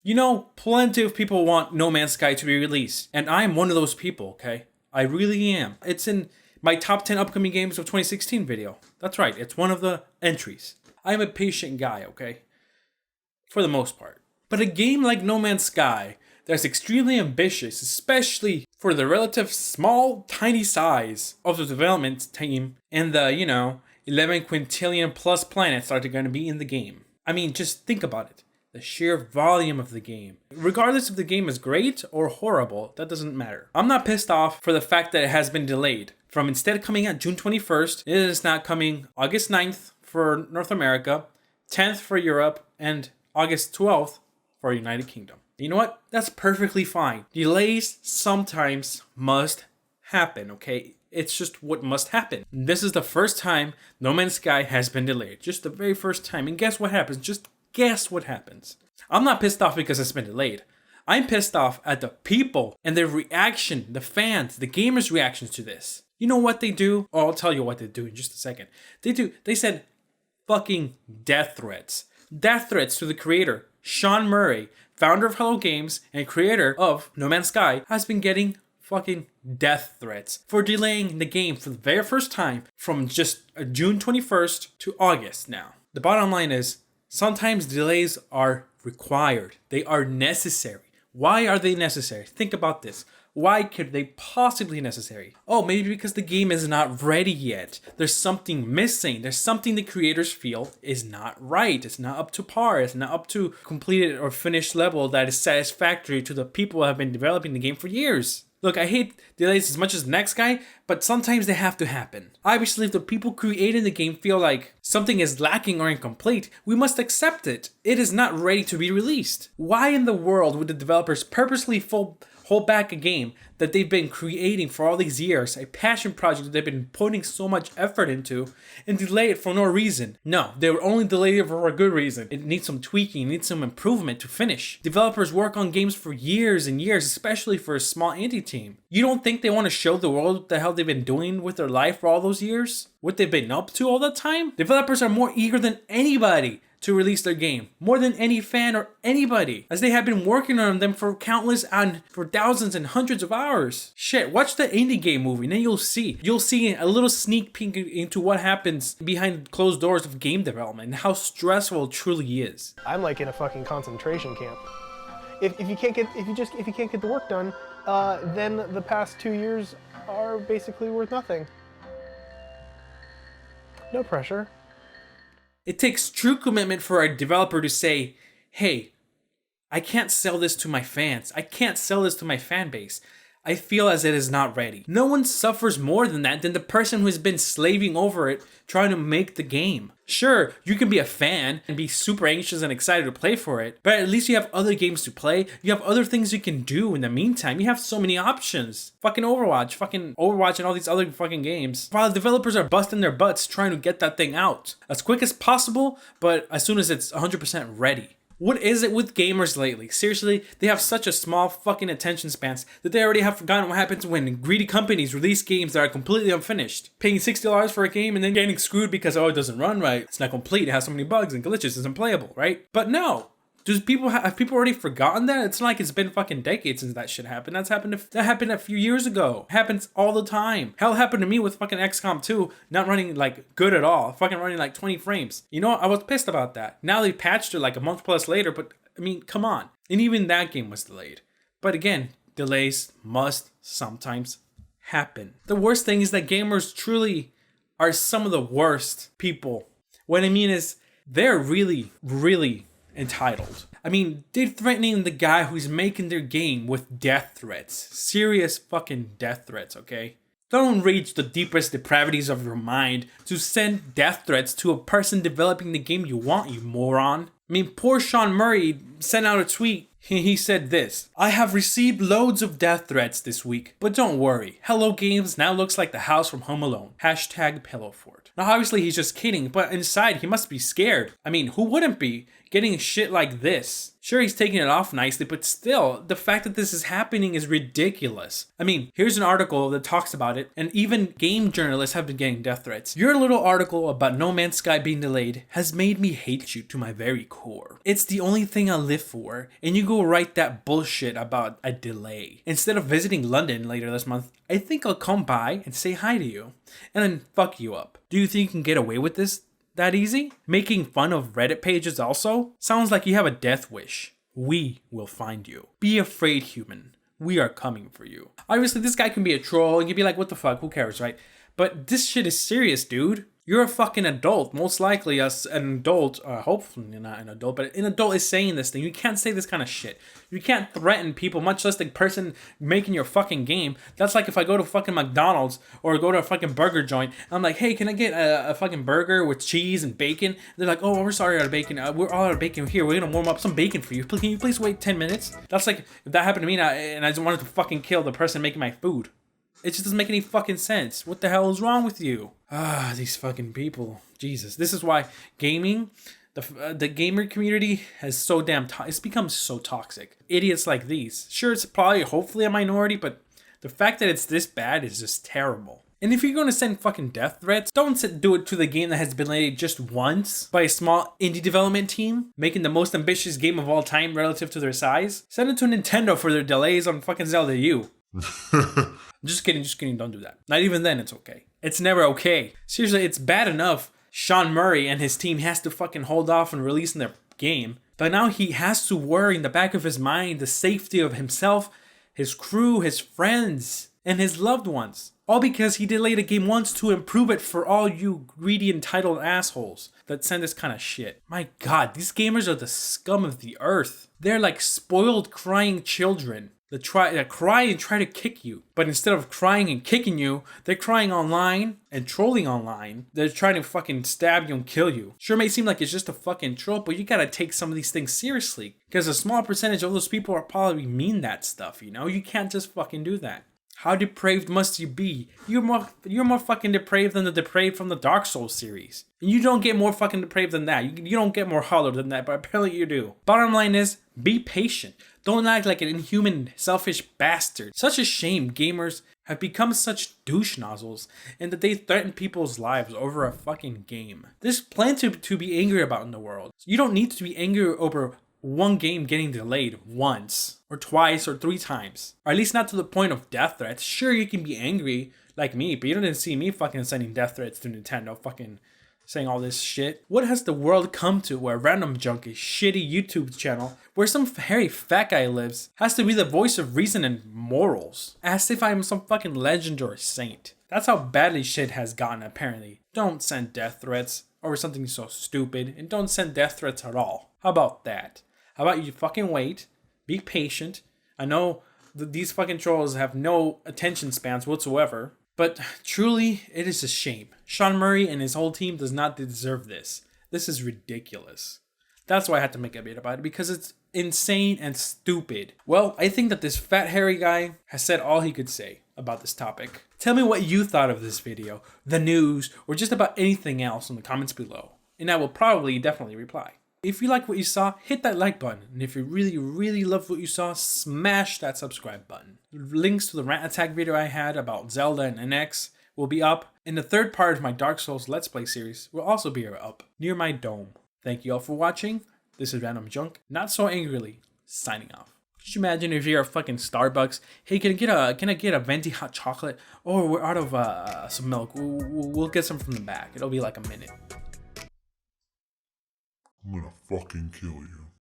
You know, plenty of people want No Man's Sky to be released, and I'm one of those people, okay? I really am. It's in my top 10 upcoming games of 2016 video. That's right, it's one of the entries. I'm a patient guy, okay? For the most part. But a game like No Man's Sky that's extremely ambitious, especially for the relative small, tiny size of the development team and the, 11 quintillion plus planets that are going to be in the game. I mean, just think about it. The sheer volume of the game. Regardless if the game is great or horrible, that doesn't matter. I'm not pissed off for the fact that it has been delayed. From instead of coming out June 21st, it is now coming August 9th for North America, 10th for Europe, and August 12th for United Kingdom. You know what? That's perfectly fine. Delays sometimes must happen, okay? It's just what must happen. This is the first time No Man's Sky has been delayed. Just the very first time. And guess what happens? Just guess what happens. I'm not pissed off because it's been delayed. I'm pissed off at the people and their reaction, the fans, the gamers' reactions to this. You know what they do? Oh, I'll tell you what they do in just a second. They said fucking death threats. Death threats to the creator, Sean Murray, founder of Hello Games and creator of No Man's Sky, has been getting fucking death threats for delaying the game for the very first time from just June 21st to August now. The bottom line is, sometimes delays are required. They are necessary. Why are they necessary? Think about this. Why could they possibly be necessary? Oh, maybe because the game is not ready yet. There's something missing. There's something the creators feel is not right. It's not up to par. It's not up to completed or finished level that is satisfactory to the people who have been developing the game for years. Look, I hate delays as much as the next guy, but sometimes they have to happen. Obviously, if the people creating the game feel like something is lacking or incomplete, we must accept it. It is not ready to be released. Why in the world would the developers purposely hold back a game that they've been creating for all these years, a passion project that they've been putting so much effort into, and delay it for no reason? No, they were only delayed it for a good reason. It needs some tweaking, it needs some improvement to finish. Developers work on games for years and years, especially for a small indie team. You don't think they want to show the world what the hell they've been doing with their life for all those years? What they've been up to all that time? Developers are more eager than anybody to release their game, more than any fan or anybody, as they have been working on them for for thousands and hundreds of hours. Shit, watch the indie game movie and then you'll see a little sneak peek into what happens behind closed doors of game development and how stressful it truly is. I'm like in a fucking concentration camp. If you can't get the work done, then the past 2 years are basically worth nothing. No pressure. It takes true commitment for a developer to say, hey, I can't sell this to my fans. I can't sell this to my fan base. I feel as it is not ready. No one suffers more than that than the person who has been slaving over it, trying to make the game. Sure, you can be a fan and be super anxious and excited to play for it, but at least you have other games to play. You have other things you can do in the meantime. You have so many options. Fucking Overwatch and all these other fucking games. While the developers are busting their butts trying to get that thing out as quick as possible, but as soon as it's 100% ready. What is it with gamers lately? Seriously, they have such a small fucking attention spans that they already have forgotten what happens when greedy companies release games that are completely unfinished. Paying $60 for a game and then getting screwed because, oh, it doesn't run right. It's not complete. It has so many bugs and glitches. It's unplayable, right? But no. Have people already forgotten that? It's not like it's been fucking decades since that shit happened. That happened a few years ago. It happens all the time. Hell, happened to me with fucking XCOM 2 not running like good at all. Fucking running like 20 frames. You know what? I was pissed about that. Now they patched it like a month plus later, but I mean, come on. And even that game was delayed. But again, delays must sometimes happen. The worst thing is that gamers truly are some of the worst people. What I mean is, they're really, really entitled. I mean, they're threatening the guy who's making their game with death threats. Serious fucking death threats, okay? Don't reach the deepest depravities of your mind to send death threats to a person developing the game you want, you moron. I mean, poor Sean Murray sent out a tweet. He said this: I have received loads of death threats this week, but don't worry. Hello Games now looks like the house from Home Alone. #Pillowfort. Now obviously he's just kidding, but inside he must be scared. I mean, who wouldn't be? getting shit like this. Sure, he's taking it off nicely, but still, the fact that this is happening is ridiculous. I mean, here's an article that talks about it, and even game journalists have been getting death threats. Your little article about No Man's Sky being delayed has made me hate you to my very core. It's the only thing I live for, and you go write that bullshit about a delay. Instead of visiting London later this month, I think I'll come by and say hi to you, and then fuck you up. Do you think you can get away with this that easy? Making fun of Reddit pages also? Sounds like you have a death wish. We will find you. Be afraid, human. We are coming for you. Obviously, this guy can be a troll and you'd be like, what the fuck, who cares, right? But this shit is serious, dude. You're a fucking adult. Most likely as an adult, hopefully not an adult, but an adult is saying this thing. You can't say this kind of shit. You can't threaten people, much less the person making your fucking game. That's like if I go to fucking McDonald's or go to a fucking burger joint, and I'm like, hey, can I get a fucking burger with cheese and bacon? They're like, oh, we're sorry, out of bacon. We're all out of bacon here. We're gonna warm up some bacon for you. Can you please wait 10 minutes? That's like if that happened to me and I just wanted to fucking kill the person making my food. It just doesn't make any fucking sense. What the hell is wrong with you? These fucking people. Jesus. This is why gaming, the gamer community has so damn it's become so toxic. Idiots like these. Sure, it's probably hopefully a minority, but the fact that it's this bad is just terrible. And if you're going to send fucking death threats, don't do it to the game that has been delayed just once by a small indie development team, making the most ambitious game of all time relative to their size. Send it to Nintendo for their delays on fucking Zelda U. Just kidding, don't do that. Not even then, it's okay. It's never okay. Seriously, it's bad enough Sean Murray and his team has to fucking hold off on releasing their game, but now he has to worry in the back of his mind the safety of himself, his crew, his friends, and his loved ones. All because he delayed a game once to improve it for all you greedy entitled assholes that send this kind of shit. My god, these gamers are the scum of the earth. They're like spoiled crying children. They cry and try to kick you. But instead of crying and kicking you, they're crying online and trolling online. They're trying to fucking stab you and kill you. Sure, it may seem like it's just a fucking troll, but you gotta take some of these things seriously. Because a small percentage of those people are probably mean that stuff, you know? You can't just fucking do that. How depraved must you be? You're more fucking depraved than the depraved from the Dark Souls series. And you don't get more fucking depraved than that. You don't get more hollow than that, but apparently you do. Bottom line is, be patient. Don't act like an inhuman, selfish bastard. Such a shame gamers have become such douche nozzles and that they threaten people's lives over a fucking game. There's plenty to be angry about in the world. You don't need to be angry over one game getting delayed once or twice or 3 times, or at least not to the point of death threats. Sure, you can be angry like me, but you didn't see me fucking sending death threats to Nintendo, fucking saying all this shit. What has the world come to where Randomjeanc, a shitty YouTube channel where some hairy fat guy lives, has to be the voice of reason and morals, as if I'm some fucking legend or a saint? That's how badly shit has gotten, apparently. Don't send death threats over something so stupid, and don't send death threats at all. How about that? How about you fucking wait, be patient. I know these fucking trolls have no attention spans whatsoever, but truly, it is a shame. Sean Murray and his whole team does not deserve this. This is ridiculous. That's why I had to make a bit about it, because it's insane and stupid. Well, I think that this fat hairy guy has said all he could say about this topic. Tell me what you thought of this video, the news, or just about anything else in the comments below, and I will probably definitely reply. If you like what you saw, hit that like button. And if you really loved what you saw, smash that subscribe button. Links to the Rant Attack video I had about Zelda and Menace will be up. And the third part of my Dark Souls Let's Play series will also be up near my dome. Thank you all for watching. This is Randomjeanc, not so angrily, signing off. Could you imagine if you're a fucking Starbucks? Hey, can I get a venti hot chocolate? Oh, we're out of some milk. We'll get some from the back. It'll be like a minute. I'm gonna fucking kill you.